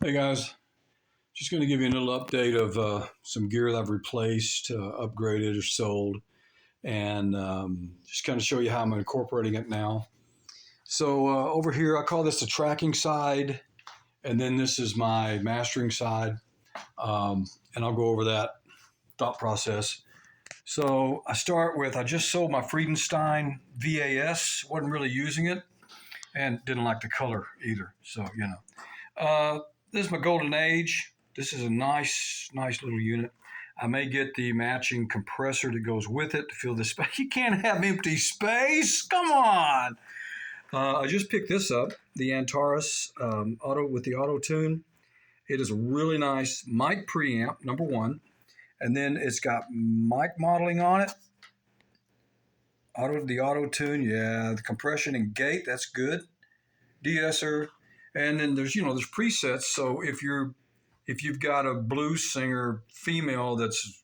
Hey guys, just going to give you a little update of some gear that I've replaced, upgraded, or sold, and just kind of show you how I'm incorporating it now. So over here, I call this the tracking side, and then this is my mastering side, and I'll go over that thought process. So I just sold my Friedenstein VAS, wasn't really using it, and didn't like the color either. Uh, this is my Golden Age. This is a nice little unit. I may get the matching compressor that goes with it to fill the space. You can't have empty space. Come on. I just picked this up, the Antares auto with the auto tune. It is a really nice mic preamp, number one, and then it's got mic modeling on it. The auto tune, yeah, the compression and gate, that's good. De-esser, and then there's presets. So if you've got a blues singer female that's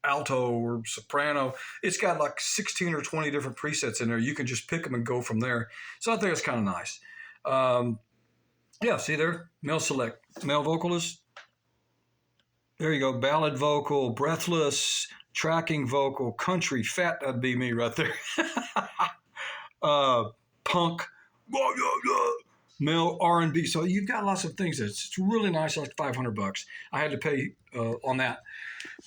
alto or soprano, it's got like 16 or 20 different presets in there. You can just pick them and go from there. So I think it's kind of nice. Yeah, see there, male select, male vocalist. There you go, ballad vocal, breathless, tracking vocal, country, fat, that'd be me right there. Punk, male R&B. So you've got lots of things. It's really nice, like $500. I had to pay on that.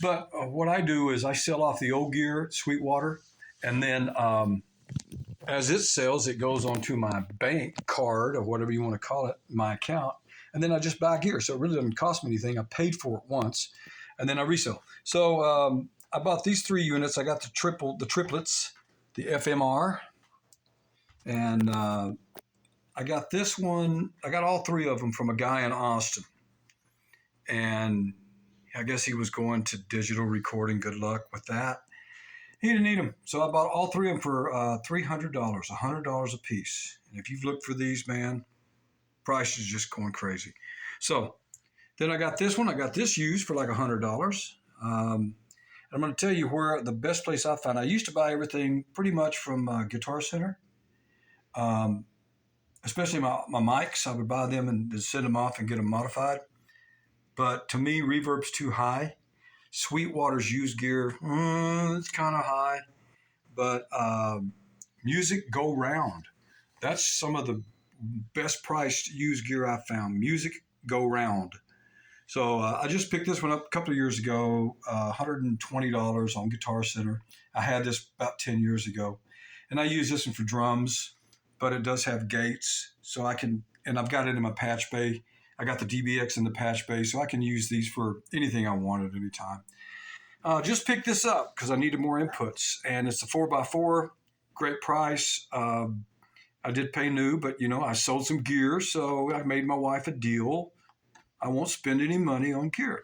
But what I do is I sell off the old gear at Sweetwater, and then as it sells, it goes onto my bank card or whatever you want to call it, my account, and then I just buy gear. So it really doesn't cost me anything. I paid for it once, and then I resell. So I bought these three units. I got the triplets, the FMR, and I got this one. I got all three of them from a guy in Austin, and I guess he was going to digital recording. Good luck with that. He didn't need them, so I bought all three of them for $300, $100 a piece. And if you've looked for these, man, price is just going crazy. So then I got this one. I got this used for like $100. I'm going to tell you where the best place I found. I used to buy everything pretty much from Guitar Center, especially my mics. I would buy them and send them off and get them modified. But to me, reverb's too high. Sweetwater's used gear, it's kind of high. But Music Go Round. That's some of the best priced used gear I've found. Music Go Round. So I just picked this one up a couple of years ago, $120 on Guitar Center. I had this about 10 years ago. And I use this one for drums, but it does have gates. So and I've got it in my patch bay. I got the DBX in the patch bay, so I can use these for anything I want at any time. Just picked this up because I needed more inputs, and it's a 4x4, great price. I did pay new, but I sold some gear, so I made my wife a deal. I won't spend any money on gear.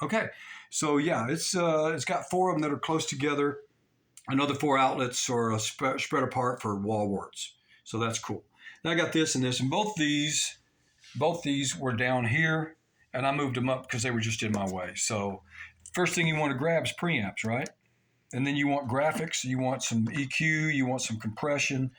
Okay, so yeah, it's got four of them that are close together. Another four outlets are spread apart for wall warts, so that's cool. Now I got this and this, and both these were down here, and I moved them up because they were just in my way. So first thing you want to grab is preamps, right? And then you want graphics, you want some EQ, you want some compression.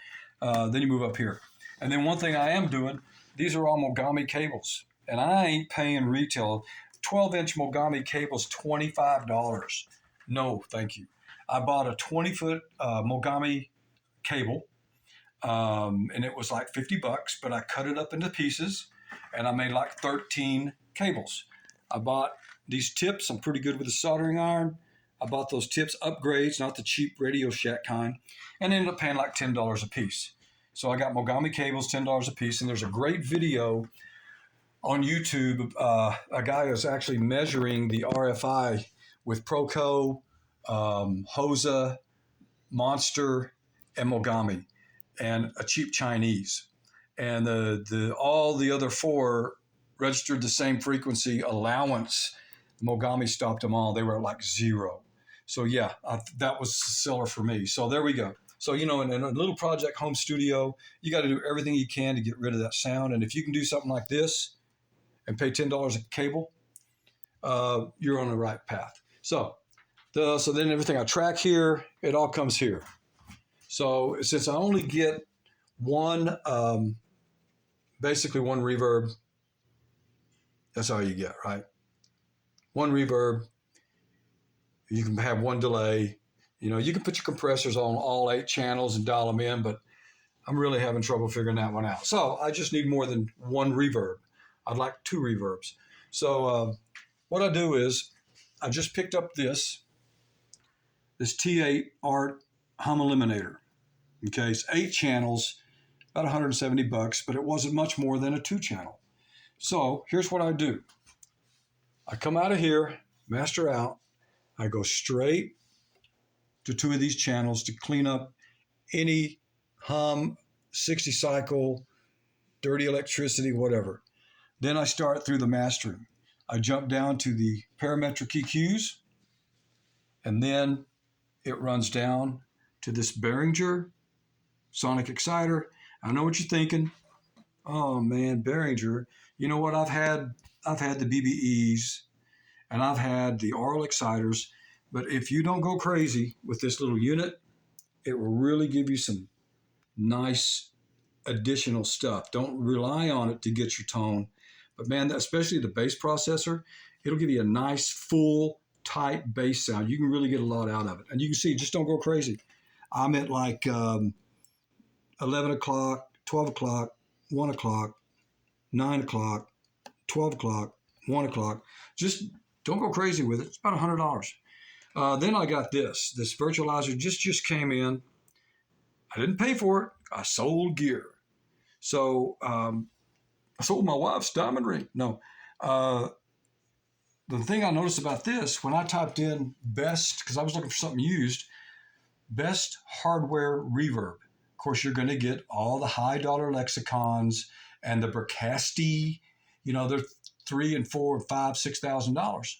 Then you move up here. And then one thing I am doing, these are all Mogami cables, and I ain't paying retail. 12-inch Mogami cables, $25. No, thank you. I bought a 20-foot Mogami cable, and it was like $50, but I cut it up into pieces, and I made like 13 cables. I bought these tips. I'm pretty good with a soldering iron. I bought those tips, upgrades, not the cheap Radio Shack kind, and ended up paying like $10 a piece. So I got Mogami cables, $10 a piece, and there's a great video on YouTube. A guy is actually measuring the RFI with Proco, Hosa, Monster, and Mogami, and a cheap Chinese. And all the other four registered the same frequency allowance. Mogami stopped them all. They were at like 0. So yeah, that was the seller for me. So there we go. So, in a little project home studio, you got to do everything you can to get rid of that sound. And if you can do something like this and pay $10 a cable, you're on the right path. So then everything I track here, it all comes here. So since I only get one, basically one reverb That's all you get, right? One reverb. You can have one delay. You can put your compressors on all 8 channels and dial them in, but I'm really having trouble figuring that one out. So I just need more than one reverb. I'd like 2 reverbs. So what I do is I just picked up this T8 Art Hum Eliminator. Okay, it's 8 channels, about $170, but it wasn't much more than a 2 channel. So here's what I do. I come out of here, master out, I go straight to 2 of these channels to clean up any hum, 60 cycle, dirty electricity, whatever. Then I start through the mastering. I jump down to the parametric EQs, and then it runs down to this Behringer sonic exciter. I know what you're thinking. Oh man, Behringer. You know what? I've had the BBEs and I've had the aural exciters, but if you don't go crazy with this little unit, it will really give you some nice additional stuff. Don't rely on it to get your tone, but man, especially the bass processor, it'll give you a nice, full, tight bass sound. You can really get a lot out of it. And you can see, just don't go crazy. I'm at like 11 o'clock, 12 o'clock, 1 o'clock, 9 o'clock, 12 o'clock, 1 o'clock. Just don't go crazy with it. It's about $100. Then I got this virtualizer just came in. I didn't pay for it. I sold gear. So I sold my wife's diamond ring. No. The thing I noticed about this, when I typed in best, because I was looking for something used, best hardware reverb. Of course, you're going to get all the high dollar lexicons and the Bricasti. They're $3,000 and $4,000 and $5,000, $6,000.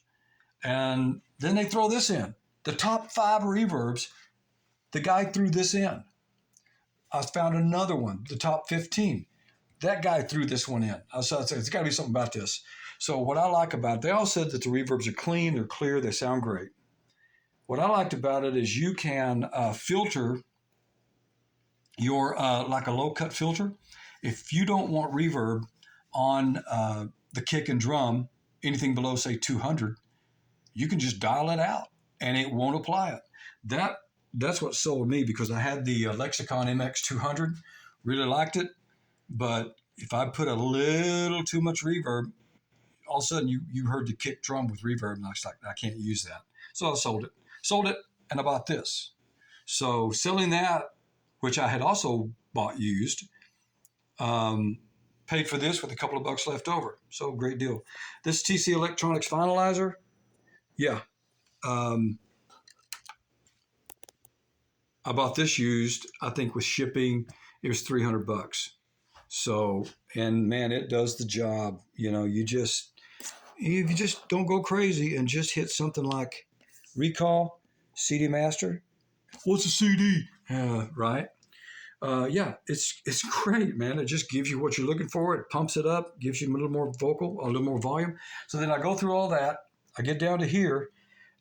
And then they throw this in. The top 5 reverbs, the guy threw this in. I found another one, the top 15. That guy threw this one in. I said, it's got to be something about this. So what I like about it, they all said that the reverbs are clean, they're clear, they sound great. What I liked about it is you can filter your, like a low cut filter. If you don't want reverb on the kick and drum, anything below say 200, you can just dial it out and it won't apply it. That's what sold me, because I had the Lexicon MX200, really liked it, but if I put a little too much reverb, all of a sudden you heard the kick drum with reverb, and I was like, I can't use that. So I sold it, and I bought this. So selling that, which I had also bought used, paid for this with a couple of bucks left over. So great deal. This TC Electronics Finalizer, yeah. I bought this used, I think with shipping, it was $300. So, and man, it does the job. If you just don't go crazy and just hit something like recall, CD master. What's a CD? Right? Yeah, it's great, man. It just gives you what you're looking for. It pumps it up, gives you a little more a little more volume. So then I go through all that. I get down to here.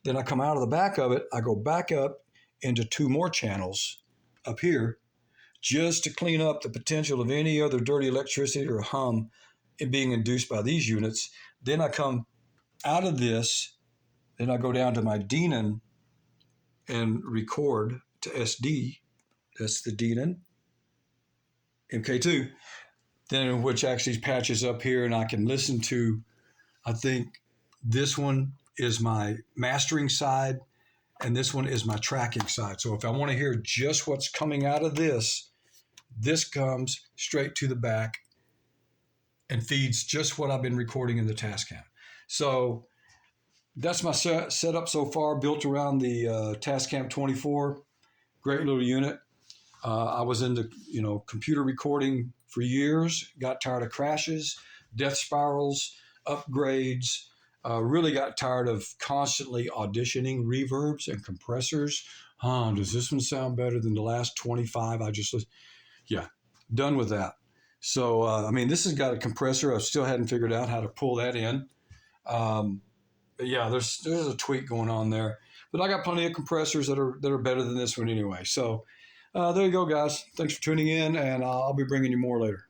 Then I come out of the back of it. I go back up into 2 more channels up here, just to clean up the potential of any other dirty electricity or hum being induced by these units. Then I come out of this, then I go down to my Denon and record to SD. That's the Denon MK2, then which actually patches up here, and I can listen to, I think this one is my mastering side, and this one is my tracking side. So if I want to hear just what's coming out of this comes straight to the back and feeds just what I've been recording in the Tascam. So that's my setup so far, built around the Tascam 24. Great little unit. I was into computer recording for years, got tired of crashes, death spirals, upgrades, really got tired of constantly auditioning reverbs and compressors. Does this one sound better than the last 25 I just listened? Yeah, done with that. So, this has got a compressor. I still hadn't figured out how to pull that in. But yeah, there's a tweak going on there. But I got plenty of compressors that are better than this one anyway. So there you go, guys. Thanks for tuning in, and I'll be bringing you more later.